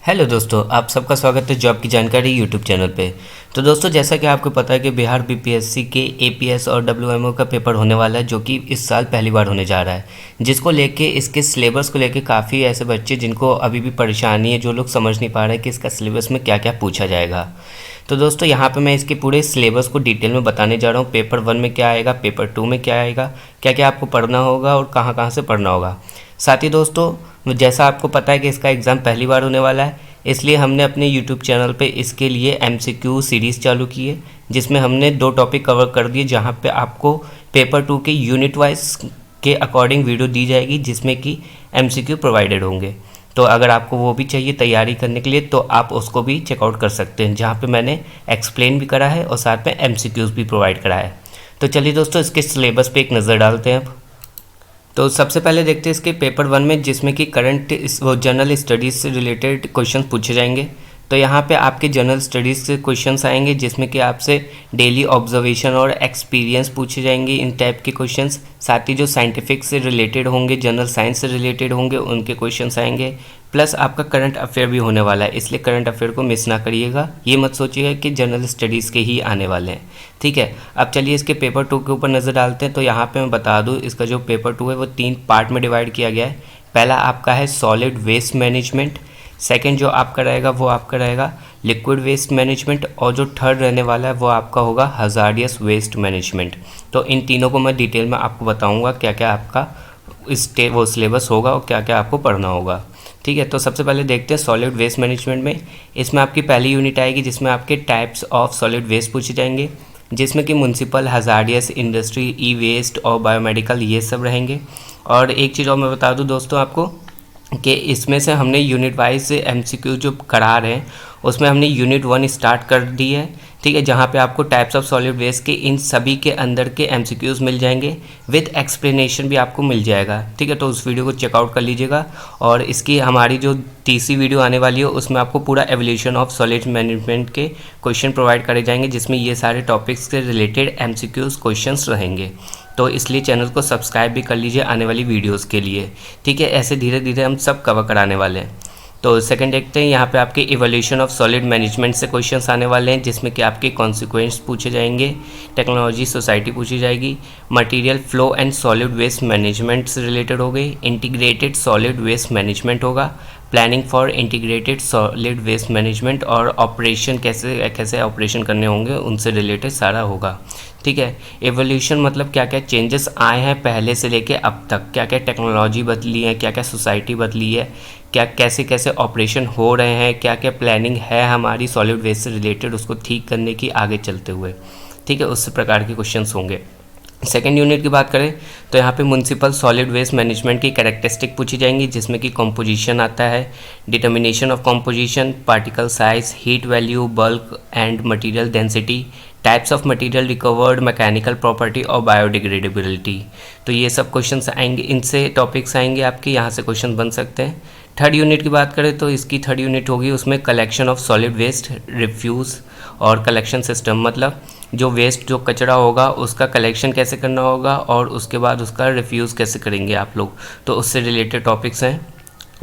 Hello दोस्तों, आप सबका स्वागत है जॉब की जानकारी यूट्यूब चैनल पे। तो दोस्तों, जैसा कि आपको पता है कि बिहार बीपीएससी के एपीएस और डब्ल्यूएमओ का पेपर होने वाला है, जो कि इस साल पहली बार होने जा रहा है। जिसको लेके इसके सिलेबस को लेके काफ़ी ऐसे बच्चे जिनको अभी भी परेशानी है, जो लोग समझ नहीं पा रहे हैं कि इसका सिलेबस में क्या क्या पूछा जाएगा। तो दोस्तों, यहाँ पे मैं इसके पूरे सिलेबस को डिटेल में बताने जा रहा हूँ। पेपर 1 में क्या आएगा, पेपर 2 में क्या आएगा, क्या क्या आपको पढ़ना होगा और कहाँ कहाँ से पढ़ना होगा। साथ ही दोस्तों, जैसा आपको पता है कि इसका एग्ज़ाम पहली बार होने वाला है, इसलिए हमने अपने यूट्यूब चैनल पे इसके लिए एमसीक्यू सीरीज़ चालू की है, जिसमें हमने 2 टॉपिक कवर कर दिए, जहाँ पे आपको पेपर 2 के यूनिट वाइज के अकॉर्डिंग वीडियो दी जाएगी, जिसमें कि एमसीक्यू प्रोवाइडेड होंगे। तो अगर आपको वो भी चाहिए तैयारी करने के लिए, तो आप उसको भी चेकआउट कर सकते हैं, जहाँ पे मैंने एक्सप्लेन भी करा है और साथ में एमसीक्यूज़ भी प्रोवाइड करा है। तो चलिए दोस्तों, इसके सिलेबस पे एक नज़र डालते हैं अब। तो सबसे पहले देखते हैं इसके पेपर 1 में, जिसमें कि करंट वो जनरल स्टडीज़ से रिलेटेड क्वेश्चन पूछे जाएंगे। तो यहाँ पे आपके जनरल स्टडीज़ से क्वेश्चंस आएंगे, जिसमें कि आपसे डेली ऑब्जर्वेशन और एक्सपीरियंस पूछे जाएंगे, इन टाइप के क्वेश्चंस। साथ ही जो साइंटिफिक से रिलेटेड होंगे, जनरल साइंस से रिलेटेड होंगे, उनके क्वेश्चंस आएंगे। प्लस आपका करंट अफेयर भी होने वाला है, इसलिए करंट अफेयर को मिस ना करिएगा। ये मत सोचिएगा कि जनरल स्टडीज़ के ही आने वाले हैं, ठीक है। अब चलिए इसके पेपर 2 के ऊपर नज़र डालते हैं। तो यहाँ पे मैं बता दूँ, इसका जो पेपर 2 है वो 3 पार्ट में डिवाइड किया गया है। पहला आपका है सॉलिड वेस्ट मैनेजमेंट, सेकंड जो आपका रहेगा वो आपका रहेगा लिक्विड वेस्ट मैनेजमेंट, और जो थर्ड रहने वाला है वो आपका होगा हज़ार्डियस वेस्ट मैनेजमेंट। तो इन तीनों को मैं डिटेल में आपको बताऊंगा क्या क्या आपका वो सिलेबस होगा और क्या क्या आपको पढ़ना होगा, ठीक है। तो सबसे पहले देखते हैं सॉलिड वेस्ट मैनेजमेंट में। इसमें आपकी पहली यूनिट आएगी, जिसमें आपके टाइप्स ऑफ सॉलिड वेस्ट पूछे जाएंगे, जिसमें कि म्यूनसिपल, हज़ार्डियस, इंडस्ट्री, ई वेस्ट और बायोमेडिकल, ये सब रहेंगे। और एक चीज़ और मैं बता दूं दोस्तों आपको, कि इसमें से हमने यूनिट वाइज एमसीक्यू जो करा रहे हैं, उसमें हमने यूनिट 1 स्टार्ट कर दी है, ठीक है। जहाँ पे आपको टाइप्स ऑफ सॉलिड वेस्ट के इन सभी के अंदर के एमसीक्यूज़ मिल जाएंगे, विद एक्सप्लेनेशन भी आपको मिल जाएगा, ठीक है। तो उस वीडियो को चेकआउट कर लीजिएगा। और इसकी हमारी जो तीसरी वीडियो आने वाली है, उसमें आपको पूरा एवोल्यूशन ऑफ सॉलिड मैनेजमेंट के क्वेश्चन प्रोवाइड करे जाएंगे, जिसमें ये सारे टॉपिक्स से रिलेटेड एमसीक्यूज़ क्वेश्चंस रहेंगे। तो इसलिए चैनल को सब्सक्राइब भी कर लीजिए आने वाली वीडियोस के लिए, ठीक है। ऐसे धीरे धीरे हम सब कवर कराने वाले हैं। तो सेकंड देखते हैं, यहाँ पे आपके इवोल्यूशन ऑफ सॉलिड मैनेजमेंट से क्वेश्चंस आने वाले हैं, जिसमें कि आपके कॉन्सिक्वेंस पूछे जाएंगे, टेक्नोलॉजी सोसाइटी पूछी जाएगी, material flow and solid waste management से रिलेटेड हो गई, इंटीग्रेटेड सॉलिड वेस्ट मैनेजमेंट होगा, planning for integrated solid waste management, और ऑपरेशन कैसे कैसे ऑपरेशन करने होंगे उनसे रिलेटेड सारा होगा, ठीक है। एवोल्यूशन मतलब क्या क्या चेंजेस आए हैं पहले से लेके अब तक, क्या क्या टेक्नोलॉजी बदली है, क्या क्या सोसाइटी बदली है, क्या कैसे कैसे ऑपरेशन हो रहे हैं, क्या क्या प्लानिंग है हमारी सॉलिड वेस्ट से रिलेटेड उसको ठीक करने की आगे चलते हुए, ठीक है। उस प्रकार के क्वेश्चंस होंगे। सेकेंड यूनिट की बात करें तो यहाँ पे म्यूनसिपल सॉलिड वेस्ट मैनेजमेंट की कैरेक्टरिस्टिक पूछी जाएंगी, जिसमें कि कंपोजिशन आता है, determination of composition, particle size, heat value, bulk and material density, types of material recovered, mechanical property और बायोडिग्रेडेबिलिटी। तो ये सब क्वेश्चंस आएंगे, इनसे टॉपिक्स आएंगे आपके, यहाँ से क्वेश्चन बन सकते हैं। थर्ड यूनिट की बात करें तो इसकी थर्ड यूनिट होगी, उसमें collection of solid waste, refuse और कलेक्शन सिस्टम, मतलब जो वेस्ट जो कचरा होगा उसका कलेक्शन कैसे करना होगा और उसके बाद उसका रिफ्यूज़ कैसे करेंगे आप लोग। तो उससे रिलेटेड टॉपिक्स हैं,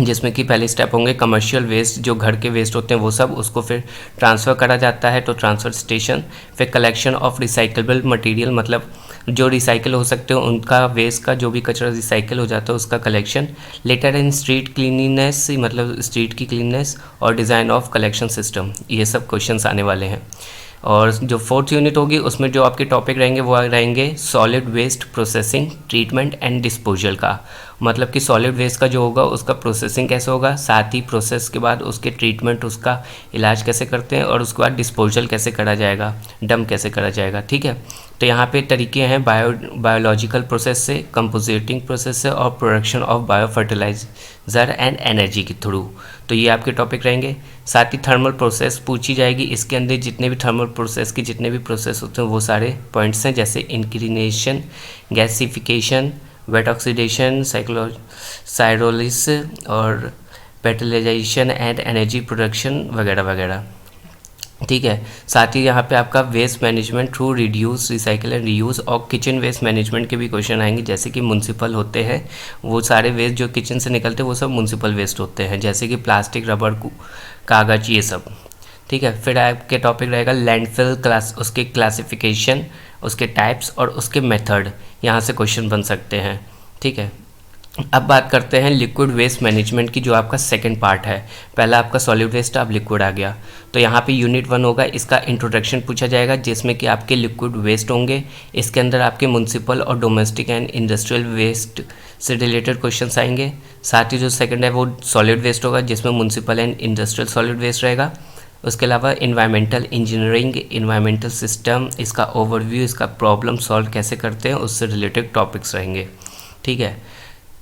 जिसमें कि पहले स्टेप होंगे कमर्शियल वेस्ट, जो घर के वेस्ट होते हैं वो सब, उसको फिर ट्रांसफ़र करा जाता है तो ट्रांसफ़र स्टेशन। फिर कलेक्शन ऑफ रिसाइकलेबल मटेरियल, मतलब जो रिसाइकिल हो सकते हो उनका वेस्ट का, जो भी कचरा रिसाइकिल हो जाता है उसका कलेक्शन। लेटर इन स्ट्रीट क्लीनिनेस, मतलब स्ट्रीट की क्लीननेस, और डिज़ाइन ऑफ कलेक्शन सिस्टम, ये सब क्वेश्चंस आने वाले हैं। और जो फोर्थ यूनिट होगी उसमें जो आपके टॉपिक रहेंगे वो रहेंगे solid waste processing, treatment and disposal का, मतलब कि सॉलिड वेस्ट का जो होगा उसका प्रोसेसिंग कैसे होगा, साथ ही प्रोसेस के बाद उसके ट्रीटमेंट, उसका इलाज कैसे करते हैं, और उसके बाद डिस्पोजल कैसे करा जाएगा, डंप कैसे करा जाएगा, ठीक है। तो यहाँ पे तरीके हैं बायोलॉजिकल प्रोसेस से, कंपोजिटिंग प्रोसेस से, और production of bio fertiliser and energy के थ्रू। तो ये आपके टॉपिक रहेंगे। साथ ही थर्मल प्रोसेस पूछी जाएगी, इसके अंदर जितने भी थर्मल प्रोसेस के जितने भी प्रोसेस होते हैं वो सारे पॉइंट्स हैं, जैसे इंक्रीनेशन, गैसिफिकेशन, वेट ऑक्सीडेशन, साइरोलिस और पेटलाइजेशन एंड एनर्जी प्रोडक्शन वगैरह वगैरह। ठीक है। साथ ही यहाँ पे आपका waste management through reduce recycle and reuse और किचन वेस्ट मैनेजमेंट के भी क्वेश्चन आएंगे, जैसे कि म्यूनसिपल होते हैं वो सारे वेस्ट जो किचन से निकलते हैं वो सब म्यूनसिपल वेस्ट होते हैं, जैसे कि प्लास्टिक, रबड़, कागज़, ये सब। ठीक है। फिर आपके टॉपिक रहेगा लैंडफिल क्लास, उसके क्लासिफिकेशन, उसके टाइप्स और उसके मेथड, यहाँ से क्वेश्चन बन सकते हैं। ठीक है। अब बात करते हैं लिक्विड वेस्ट मैनेजमेंट की, जो आपका सेकंड पार्ट है। पहला आपका सॉलिड वेस्ट, अब लिक्विड आ गया। तो यहाँ पे यूनिट 1 होगा, इसका इंट्रोडक्शन पूछा जाएगा, जिसमें कि आपके लिक्विड वेस्ट होंगे। इसके अंदर आपके म्यूनसिपल और डोमेस्टिक एंड इंडस्ट्रियल वेस्ट से रिलेटेड क्वेश्चंस आएंगे। साथ ही जो सेकंड है वो सॉलिड वेस्ट होगा, जिसमें municipal and industrial solid waste रहेगा। उसके अलावा इन्वायरमेंटल इंजीनियरिंग, इन्वायरमेंटल सिस्टम, इसका ओवरव्यू, इसका प्रॉब्लम सॉल्व कैसे करते हैं, उससे रिलेटेड टॉपिक्स रहेंगे। ठीक है।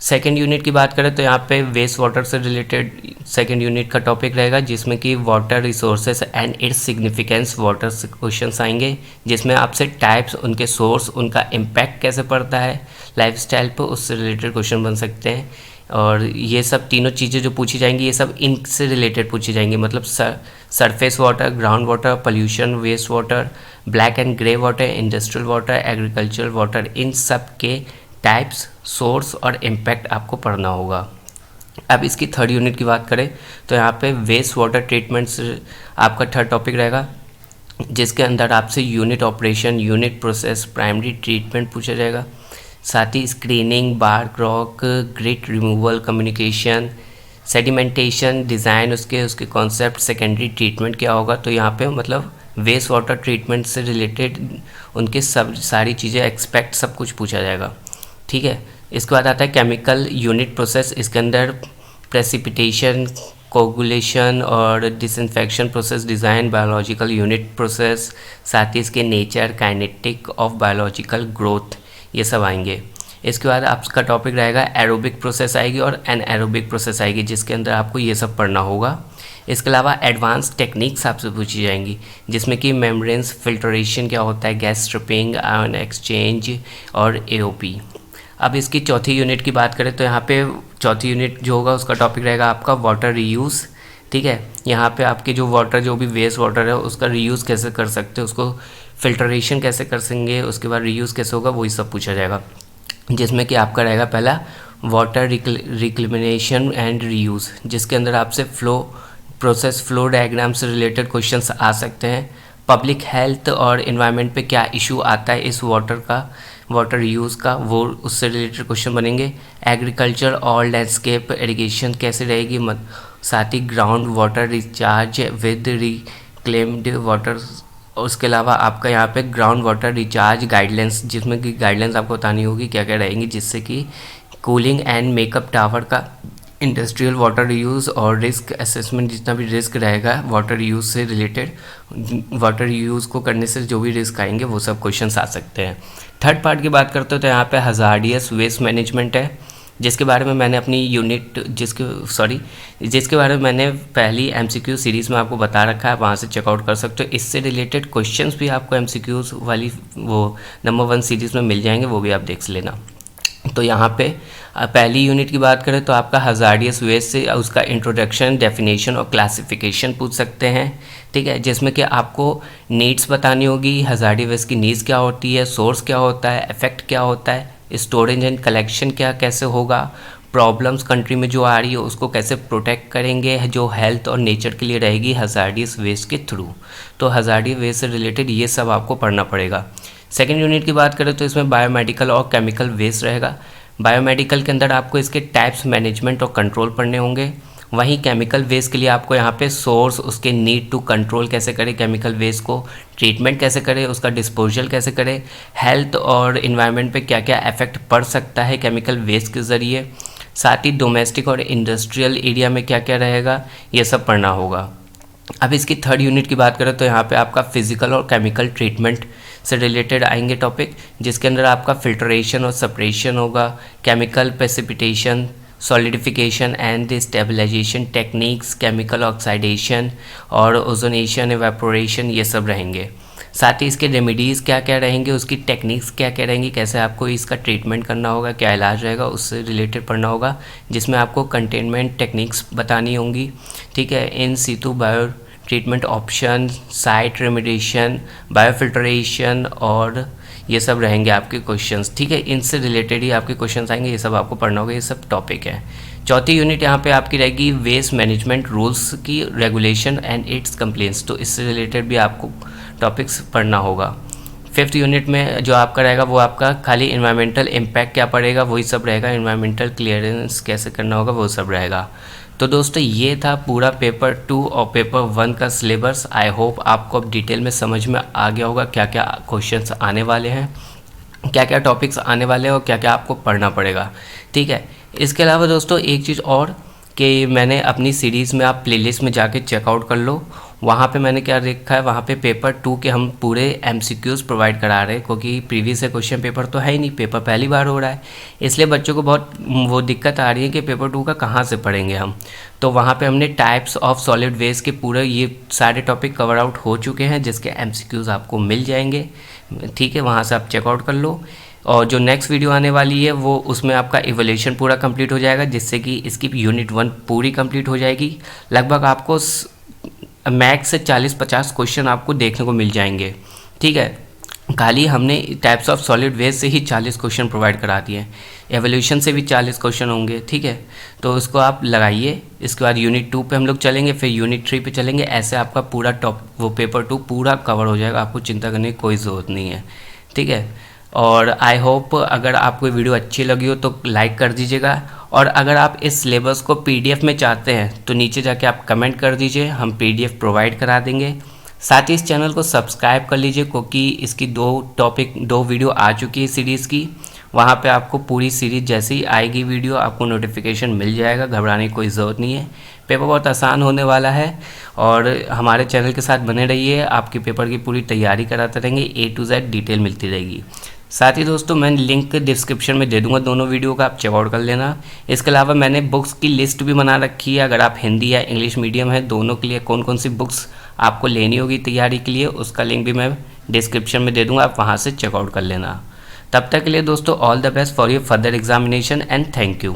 सेकेंड यूनिट की बात करें तो यहाँ पे वेस्ट वाटर से रिलेटेड सेकेंड यूनिट का टॉपिक रहेगा, जिसमें कि water resources and its significance, water से क्वेश्चंस आएंगे, जिसमें आपसे टाइप्स, उनके सोर्स, उनका इम्पैक्ट कैसे पड़ता है लाइफस्टाइल पर, उससे रिलेटेड क्वेश्चन बन सकते हैं। और ये सब तीनों चीज़ें जो पूछी जाएंगी, ये सब इनसे रिलेटेड पूछी जाएंगी, मतलब surface water, ground water, pollution, waste water, black and grey water, industrial water, agricultural water, इन सब के टाइप्स, सोर्स और इम्पैक्ट आपको पढ़ना होगा। अब इसकी थर्ड यूनिट की बात करें तो यहाँ पे वेस्ट वाटर ट्रीटमेंट्स आपका थर्ड टॉपिक रहेगा, जिसके अंदर आपसे unit operation, unit process, primary treatment पूछा जाएगा। साथ ही screening, bar rock, grit removal, communication, sedimentation, design, उसके कॉन्सेप्ट, सेकेंडरी ट्रीटमेंट क्या होगा। तो यहाँ पे मतलब वेस्ट वाटर ट्रीटमेंट से रिलेटेड उनके सब सारी चीज़ें एक्सपेक्ट सब कुछ पूछा जाएगा। ठीक है। इसके बाद आता है केमिकल यूनिट प्रोसेस, इसके अंदर प्रेसिपिटेशन, कोगुलेशन और disinfection process, design, biological unit process, साथ ही इसके nature, kinetic of biological growth, ये सब आएंगे। इसके बाद आपका टॉपिक रहेगा एरोबिक प्रोसेस आएगी और एनएरोबिक प्रोसेस आएगी, जिसके अंदर आपको ये सब पढ़ना होगा। इसके अलावा एडवांस टेक्निक्स आपसे पूछी जाएंगी, जिसमें कि मेम्ब्रेन्स फिल्ट्रेशन क्या होता है, गैस स्ट्रिपिंग, आयन एक्सचेंज और एओपी। अब इसकी चौथी यूनिट की बात करें तो यहाँ पे चौथी यूनिट जो होगा उसका टॉपिक रहेगा आपका वाटर रीयूज़। ठीक है। यहाँ पे आपके जो वाटर, जो भी वेस्ट वाटर है, उसका रीयूज़ कैसे कर सकते हैं, उसको फिल्ट्रेशन कैसे कर सकेंगे, उसके बाद रीयूज़ कैसे होगा, वही सब पूछा जाएगा, जिसमें कि आपका रहेगा पहला वाटर रिक्लेमेशन एंड रीयूज़, जिसके अंदर आपसे फ्लो डायग्राम से रिलेटेड क्वेश्चंस आ सकते हैं। पब्लिक हेल्थ और इन्वायरमेंट पे क्या इशू आता है इस वाटर यूज़ का, वो उससे रिलेटेड क्वेश्चन बनेंगे। एग्रीकल्चर और लैंडस्केप इरिगेशन कैसे रहेगी, साथ ही ground water recharge with reclaimed water. उसके अलावा आपका यहाँ पे ग्राउंड वाटर रिचार्ज गाइडलाइंस, जिसमें कि गाइडलाइंस आपको बतानी होगी क्या क्या रहेंगी, जिससे कि कूलिंग एंड मेकअप टावर का, इंडस्ट्रियल वाटर यूज़ और रिस्क असेसमेंट, जितना भी रिस्क रहेगा वाटर यूज़ से रिलेटेड, वाटर यूज़ को करने से जो भी रिस्क आएंगे वो सब क्वेश्चंस आ सकते हैं। थर्ड पार्ट की बात करते हो तो यहाँ पे हज़ार्डियस वेस्ट मैनेजमेंट है, जिसके बारे में मैंने अपनी जिसके बारे में मैंने पहली एमसीक्यू सीरीज़ में आपको बता रखा है, वहाँ से चेकआउट कर सकते हो। इससे रिलेटेड क्वेश्चंस भी आपको एमसीक्यूज़ वाली वो नंबर 1 सीरीज़ में मिल जाएंगे, वो भी आप देख लेना। तो यहाँ पे पहली यूनिट की बात करें तो आपका हज़ार्डियस वेस्ट से उसका इंट्रोडक्शन, डेफिनेशन और क्लासिफिकेशन पूछ सकते हैं। ठीक है। जिसमें कि आपको नीड्स बतानी होगी, हज़ार्डियस वेस्ट की नीड्स क्या होती है, सोर्स क्या होता है, इफेक्ट क्या होता है, स्टोरेज एंड कलेक्शन क्या कैसे होगा, प्रॉब्लम्स कंट्री में जो आ रही है उसको कैसे प्रोटेक्ट करेंगे, जो हेल्थ और नेचर के लिए रहेगी हज़ार्डियस वेस्ट के थ्रू। तो हज़ार्डियस वेस्ट से रिलेटेड ये सब आपको पढ़ना पड़ेगा। सेकेंड यूनिट की बात करें तो इसमें बायोमेडिकल और केमिकल वेस्ट रहेगा। बायोमेडिकल के अंदर आपको इसके टाइप्स, मैनेजमेंट और कंट्रोल पढ़ने होंगे। वहीं केमिकल वेस्ट के लिए आपको यहाँ पे सोर्स, उसके नीड टू कंट्रोल कैसे करें केमिकल वेस्ट को, ट्रीटमेंट कैसे करें, उसका डिस्पोजल कैसे करें, हेल्थ और इन्वायरमेंट पे क्या क्या इफेक्ट पड़ सकता है केमिकल वेस्ट के ज़रिए, साथ ही डोमेस्टिक और इंडस्ट्रियल एरिया में क्या क्या रहेगा, ये सब पढ़ना होगा। अब इसकी थर्ड यूनिट की बात करें तो यहाँ पे आपका फिजिकल और केमिकल ट्रीटमेंट से रिलेटेड आएंगे टॉपिक, जिसके अंदर आपका फिल्ट्रेशन और सेपरेशन होगा, chemical precipitation, solidification and stabilisation techniques, chemical oxidation और ओजोनेशन, एवेपोरेशन, ये सब रहेंगे। साथ ही इसके रेमेडीज़ क्या क्या रहेंगे, उसकी टेक्निक्स क्या क्या रहेंगी, कैसे आपको इसका ट्रीटमेंट करना होगा, क्या इलाज रहेगा, उससे रिलेटेड पढ़ना होगा, जिसमें आपको कंटेनमेंट टेक्निक्स बतानी होंगी। ठीक है। In situ bio treatment option, site remediation, biofiltration और ये सब रहेंगे आपके क्वेश्चंस। ठीक है, इनसे रिलेटेड ही आपके क्वेश्चंस आएंगे, ये सब आपको पढ़ना होगा, ये सब टॉपिक है। चौथी यूनिट यहाँ पे आपकी रहेगी वेस्ट मैनेजमेंट रूल्स की रेगुलेशन एंड इट्स कंप्लेंट्स, तो इससे रिलेटेड भी आपको टॉपिक्स पढ़ना होगा। फिफ्थ यूनिट में जो आपका रहेगा वो आपका खाली इन्वायरमेंटल इम्पैक्ट क्या पड़ेगा वही सब रहेगा, इन्वायरमेंटल क्लियरेंस कैसे करना होगा वो सब रहेगा। तो दोस्तों ये था पूरा पेपर 2 और पेपर 1 का सिलेबस। आई होप आपको अब डिटेल में समझ में आ गया होगा क्या क्या क्वेश्चंस आने वाले हैं, क्या क्या टॉपिक्स आने वाले हैं और क्या क्या आपको पढ़ना पड़ेगा। ठीक है, इसके अलावा दोस्तों एक चीज़ और कि मैंने अपनी सीरीज़ में, आप प्लेलिस्ट में जाके चेकआउट कर लो, वहाँ पे मैंने क्या देखा है, वहाँ पे पेपर 2 के हम पूरे MCQs प्रोवाइड करा रहे हैं, क्योंकि प्रीवियस क्वेश्चन पेपर तो है ही नहीं, पेपर पहली बार हो रहा है, इसलिए बच्चों को बहुत वो दिक्कत आ रही है कि पेपर 2 का कहाँ से पढ़ेंगे हम। तो वहाँ पे हमने टाइप्स ऑफ सॉलिड वेस्ट के पूरे ये सारे टॉपिक कवर आउट हो चुके हैं, जिसके MCQs आपको मिल जाएंगे। ठीक है, वहाँ से आप चेकआउट कर लो। और जो नेक्स्ट वीडियो आने वाली है वो उसमें आपका इवोल्यूशन पूरा कंप्लीट हो जाएगा, जिससे कि इसकी यूनिट 1 पूरी कंप्लीट हो जाएगी। लगभग आपको मैक्स से 40-50 क्वेश्चन आपको देखने को मिल जाएंगे। ठीक है, खाली हमने टाइप्स ऑफ सॉलिड वेस्ट से ही 40 क्वेश्चन प्रोवाइड करा दिए हैं, एवोल्यूशन से भी 40 क्वेश्चन होंगे। ठीक है, तो इसको आप लगाइए। इसके बाद यूनिट 2 पे हम लोग चलेंगे, फिर यूनिट 3 पे चलेंगे, ऐसे आपका पूरा वो पेपर 2 पूरा कवर हो जाएगा, आपको चिंता करने की कोई ज़रूरत नहीं है। ठीक है, और आई होप अगर आपको वीडियो अच्छी लगी हो तो लाइक कर दीजिएगा, और अगर आप इस सिलेबस को PDF में चाहते हैं तो नीचे जाके आप कमेंट कर दीजिए, हम PDF प्रोवाइड करा देंगे। साथ ही इस चैनल को सब्सक्राइब कर लीजिए, क्योंकि इसकी 2 वीडियो आ चुकी है सीरीज़ की, वहाँ पे आपको पूरी सीरीज़ जैसे ही आएगी वीडियो आपको नोटिफिकेशन मिल जाएगा, घबराने की कोई ज़रूरत नहीं है। पेपर बहुत आसान होने वाला है, और हमारे चैनल के साथ बने रहिए, आपके पेपर की पूरी तैयारी कराते रहेंगे, A to Z डिटेल मिलती रहेगी। साथ ही दोस्तों मैं लिंक डिस्क्रिप्शन में दे दूंगा दोनों वीडियो का, आप चेकआउट कर लेना। इसके अलावा मैंने बुक्स की लिस्ट भी बना रखी है, अगर आप हिंदी या इंग्लिश मीडियम है दोनों के लिए कौन कौन सी बुक्स आपको लेनी होगी तैयारी के लिए, उसका लिंक भी मैं डिस्क्रिप्शन में दे दूंगा, आप वहाँ से चेकआउट कर लेना। तब तक के लिए दोस्तों all the best for your further examination and thank you.